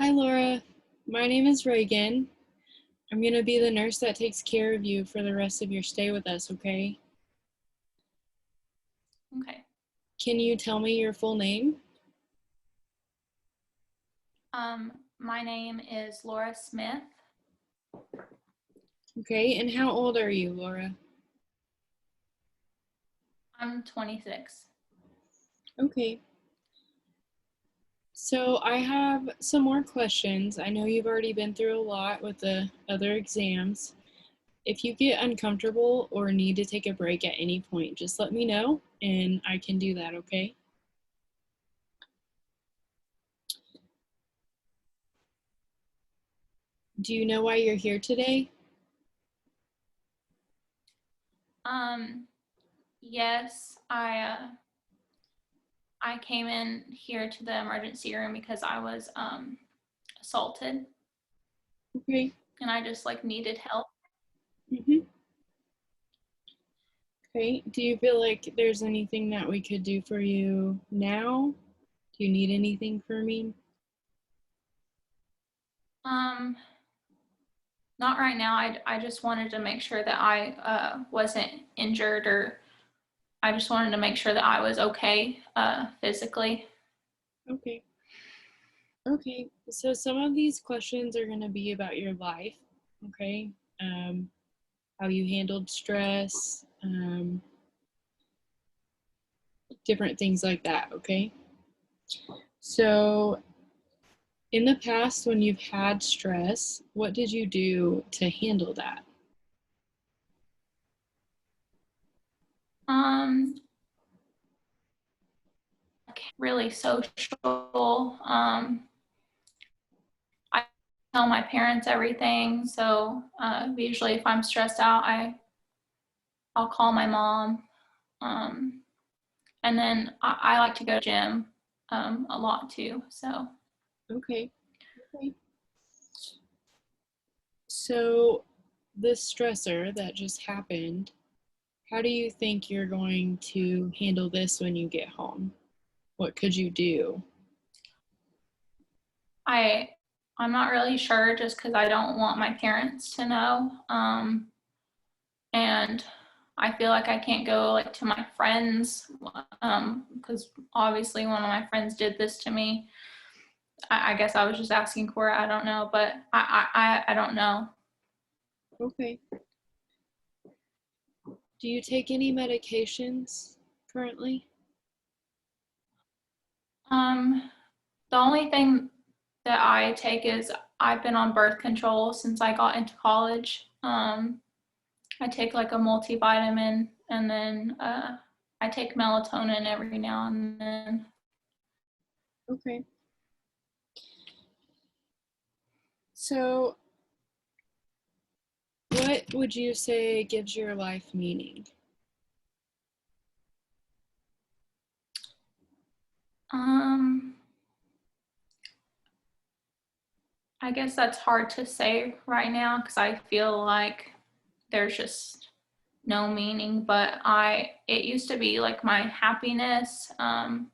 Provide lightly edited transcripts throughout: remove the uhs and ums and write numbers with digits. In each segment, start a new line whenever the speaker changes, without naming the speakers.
Hi, Laura. My name is Regan. I'm going to be the nurse that takes care of you for the rest of your stay with us, okay?
Okay.
Can you tell me your full name?
My name is Laura Smith.
Okay, and how old are you, Laura?
I'm 26.
Okay. So I have some more questions. I know you've already been through a lot with the other exams. If you get uncomfortable or need to take a break at any point, just let me know and I can do that, okay? Do you know why you're here today?
Yes, I came in here to the emergency room because I was assaulted
Okay.
and I just needed help.
Mm-hmm. Okay. Do you feel like there's anything that we could do for you now? Do you need anything from me?
Um, Not right now. I just wanted to make sure that I wasn't injured, or I just wanted to make sure that I was okay physically.
Okay. Okay. So some of these questions are going to be about your life. Okay. Um, how you handled stress, different things like that. Okay. So in the past, when you've had stress, what did you do to handle that?
Um, Really social. I tell my parents everything. So usually, if I'm stressed out, I'll call my mom. Um, and then I like to go to the gym a lot too. So
Okay. Okay. So this stressor that just happened, how do you think you're going to handle this when you get home? What could you do?
I I'm not really sure, just because I don't want my parents to know. And I feel like I can't go to my friends because obviously one of my friends did this to me. I guess I was just asking for it. I don't know, but I don't know.
Okay. Do you take any medications currently?
Um, the only thing that I take is I've been on birth control since I got into college. I take a multivitamin, and then I take melatonin every now and then.
Okay. So, what would you say gives your life meaning?
Um, I guess that's hard to say right now because I feel like there's just no meaning, but it used to be my happiness. I've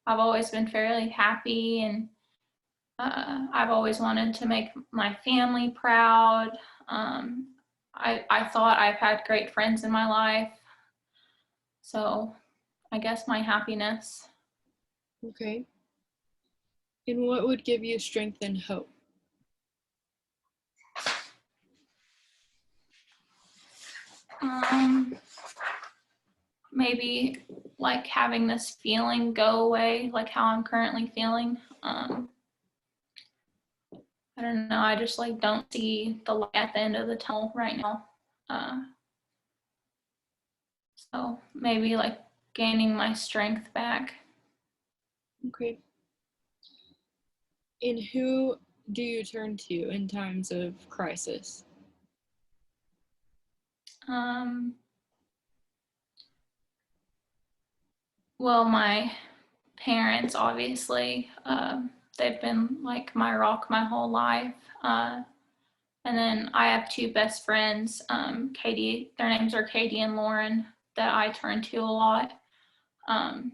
always been fairly happy, and I've always wanted to make my family proud. Um, I thought I've had great friends in my life, so I guess my happiness.
Okay. And what would give you strength and hope?
Um, Maybe having this feeling go away, like how I'm currently feeling. I don't know. I just don't see the light at the end of the tunnel right now. Uh, so maybe gaining my strength back.
Okay. And who do you turn to in times of crisis?
Um, well, my parents, obviously, they've been my rock my whole life. And then I have two best friends, Katie, their names are Katie and Lauren, that I turn to a lot. Um,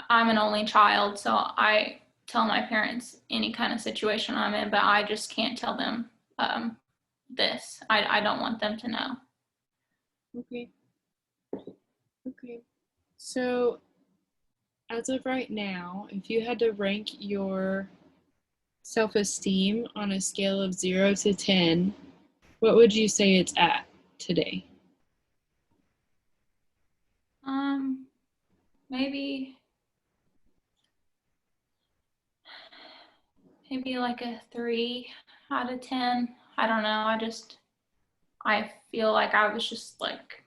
I'm an only child, so tell my parents any kind of situation I'm in, but I just can't tell them this. I don't want them to know.
Okay. Okay. So, as of right now, if you had to rank your self-esteem on a scale of 0 to 10, what would you say it's at today?
Maybe like a 3 out of 10. I don't know. I feel like I was just like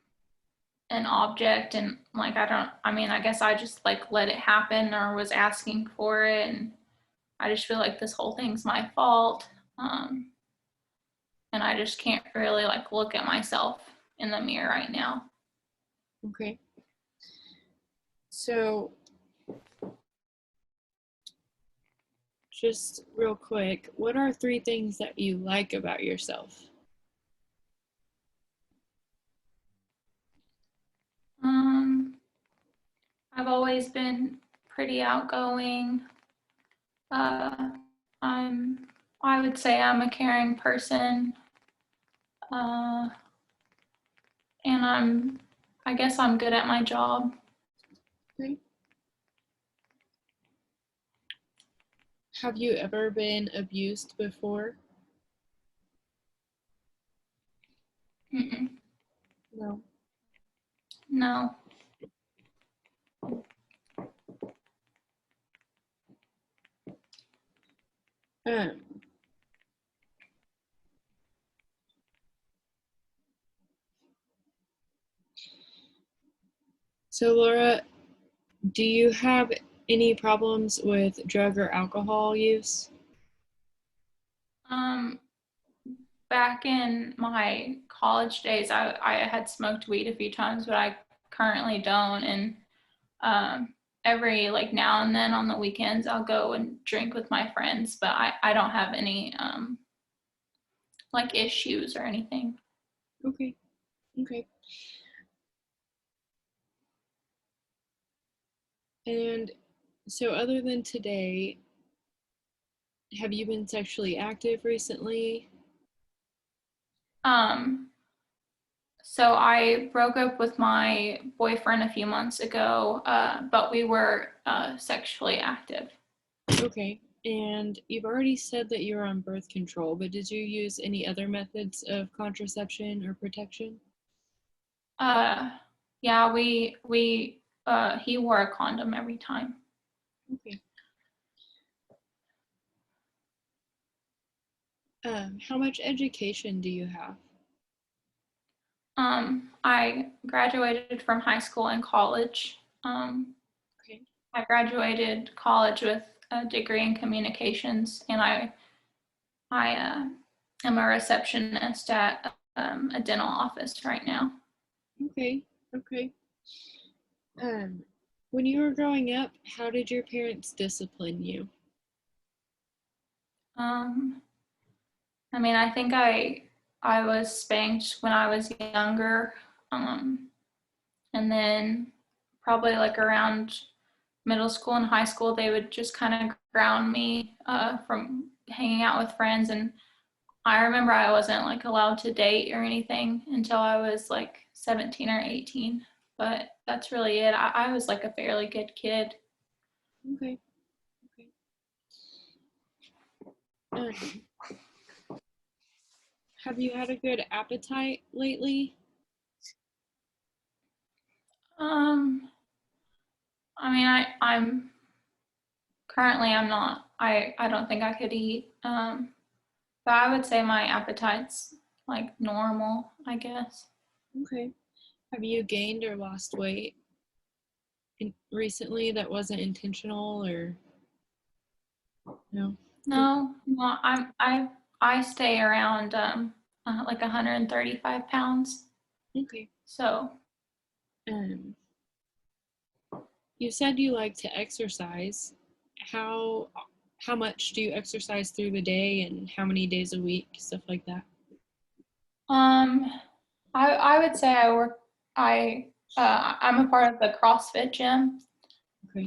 an object, and like I guess I just like let it happen or was asking for it, and I just feel like this whole thing's my fault. And I just can't really like look at myself in the mirror right now.
Okay. So, just real quick, what are 3 things that you like about yourself?
I've always been pretty outgoing. Uh, I would say I'm a caring person. Uh, and I guess I'm good at my job.
Okay. Have you ever been abused before?
Mm-mm.
No.
No.
Um, so Laura, do you have any problems with drug or alcohol use?
Um, Back in my college days, I had smoked weed a few times, but I currently don't. And every like now and then on the weekends, I'll go and drink with my friends, but I don't have any like issues or anything.
Okay. Okay. And so other than today, have you been sexually active recently?
Um, so I broke up with my boyfriend a few months ago, but we were sexually active.
Okay. And you've already said that you're on birth control, but did you use any other methods of contraception or protection?
Uh, yeah, he wore a condom every time.
Okay. How much education do you have?
I graduated from high school and college.
Okay.
I graduated college with a degree in communications, and I am a receptionist at a dental office right now.
Okay. Okay. Um, when you were growing up, how did your parents discipline you?
Um, I think I was spanked when I was younger, and then probably like around middle school and high school, they would just kind of ground me from hanging out with friends. And I remember I wasn't like allowed to date or anything until I was like 17 or 18. But that's really it. I was like a fairly good kid.
Okay. Okay. Um, have you had a good appetite lately?
Um, I'm currently I'm not. I don't think I could eat. But I would say my appetite's like normal, I guess.
Okay. Have you gained or lost weight recently that wasn't intentional or no?
No, I stay around like 135 pounds.
Okay.
So
Um, you said you like to exercise. How how much do you exercise through the day and how many days a week, stuff like that?
um I would say I'm a part of the CrossFit gym.
Okay.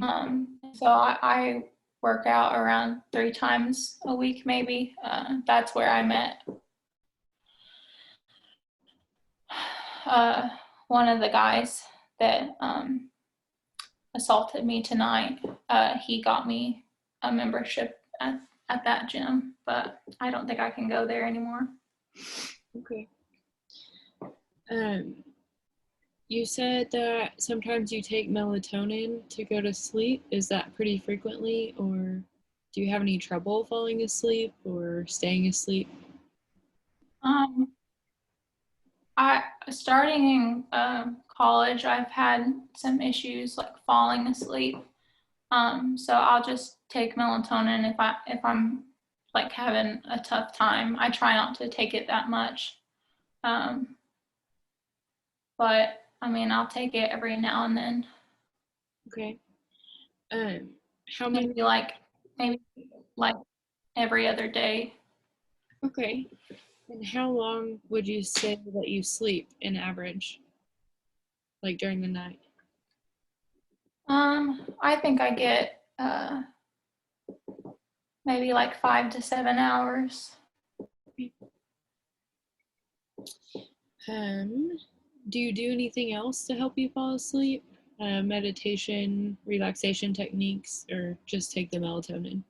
So I work out around 3 times a week, maybe. That's where I met one of the guys that assaulted me tonight. He got me a membership at that gym, but I don't think I can go there anymore.
Okay. You said that sometimes you take melatonin to go to sleep. Is that pretty frequently, or do you have any trouble falling asleep or staying asleep?
Starting in college, I've had some issues like falling asleep. So I'll just take melatonin if I'm like having a tough time. I try not to take it that much. But I mean, I'll take it every now and then.
Okay. How many?
Maybe like every other day.
Okay. And how long would you say that you sleep in average, like during the night?
I think I get maybe like 5 to 7 hours.
Do you do anything else to help you fall asleep? Meditation, relaxation techniques, or just take the melatonin?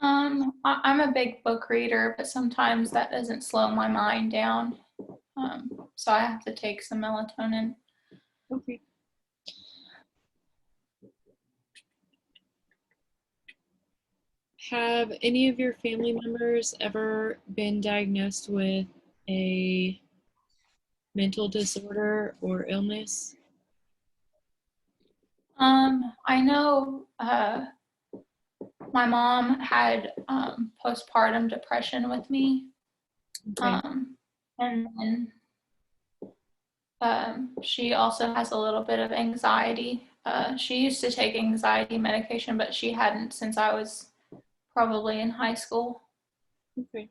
I'm a big book reader, but sometimes that doesn't slow my mind down. So I have to take some melatonin.
Okay. Have any of your family members ever been diagnosed with a mental disorder or illness?
I know my mom had postpartum depression with me.
Okay.
And then she also has a little bit of anxiety. She used to take anxiety medication, but she hadn't since I was probably in high school.
Okay.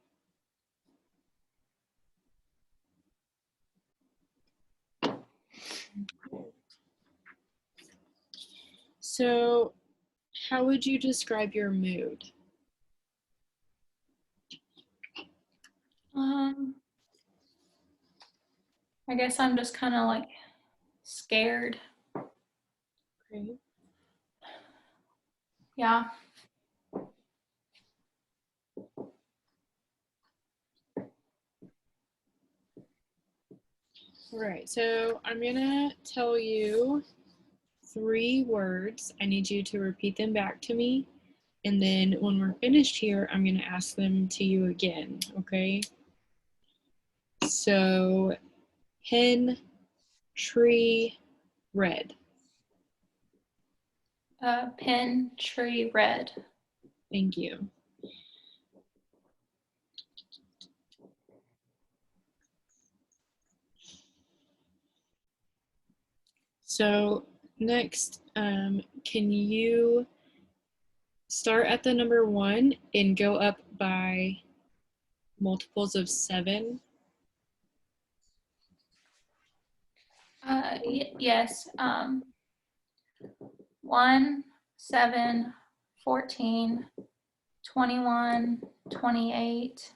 So, how would you describe your mood?
I guess I'm just kind of like scared.
Okay.
Yeah.
All right, so I'm gonna tell you 3 words. I need you to repeat them back to me. And then when we're finished here, I'm gonna ask them to you again, okay? So, pen, tree, red.
Pen, tree, red.
Thank you. So next, can you start at the number 1 and go up by multiples of 7?
Yes. 1, 7, 14, 21, 28,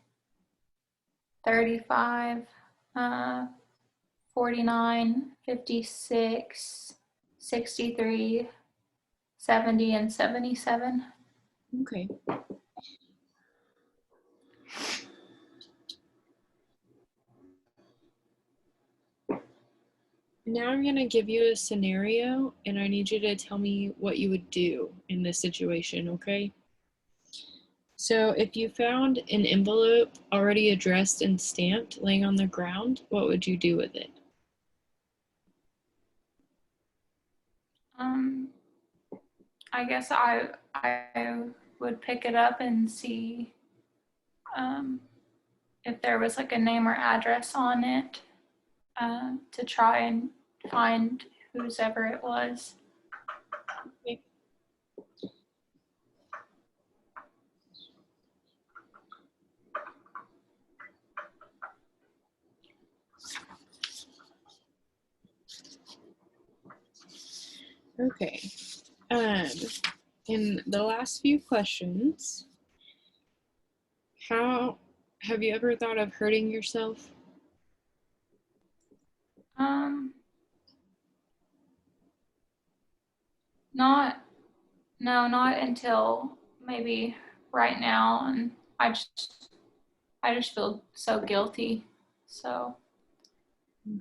35, 49, 56, 63, 70, and 77.
Okay. Now I'm going to give you a scenario, and I need you to tell me what you would do in this situation, okay? So if you found an envelope already addressed and stamped laying on the ground, what would you do with it?
I guess I would pick it up and see if there was like a name or address on it to try and find whose ever it was.
Okay. Okay. And the last few questions, how have you ever thought of hurting yourself?
Um, not, no, not until maybe right now, and I just feel so guilty. So,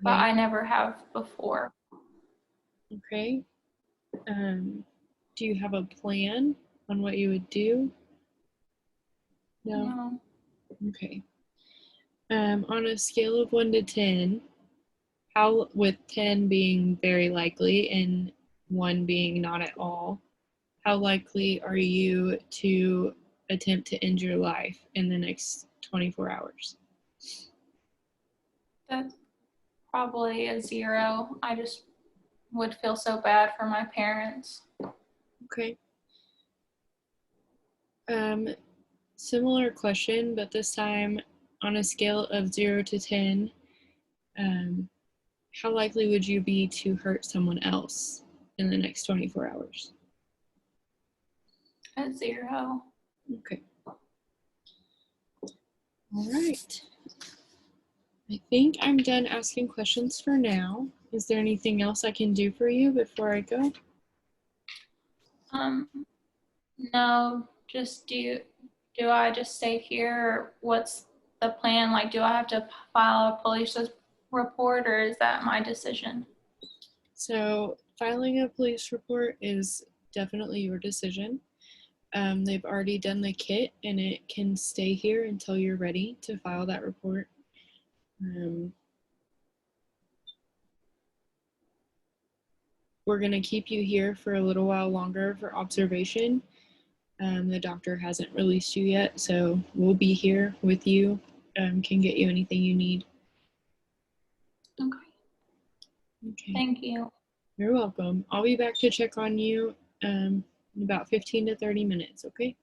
but
Okay.
I never have before.
Okay. Do you have a plan on what you would do? No.
No.
Okay. On a scale of 1 to 10, how, with 10 being very likely and 1 being not at all, how likely are you to attempt to end your life in the next 24 hours?
That's probably a 0. I just would feel so bad for my parents.
Okay. Um, Similar question, but this time on a scale of 0 to 10, um, how likely would you be to hurt someone else in the next 24 hours?
A 0.
Okay. All right. I think I'm done asking questions for now. Is there anything else I can do for you before I go?
Um, no, just do I just stay here? Or what's the plan? Like, do I have to file a police report, or is that my decision?
So, filing a police report is definitely your decision. They've already done the kit and it can stay here until you're ready to file that report. We're going to keep you here for a little while longer for observation. The doctor hasn't released you yet, so we'll be here with you, can get you anything you need.
Okay.
Okay.
Thank you.
You're welcome. I'll be back to check on you in about 15 to 30 minutes, okay?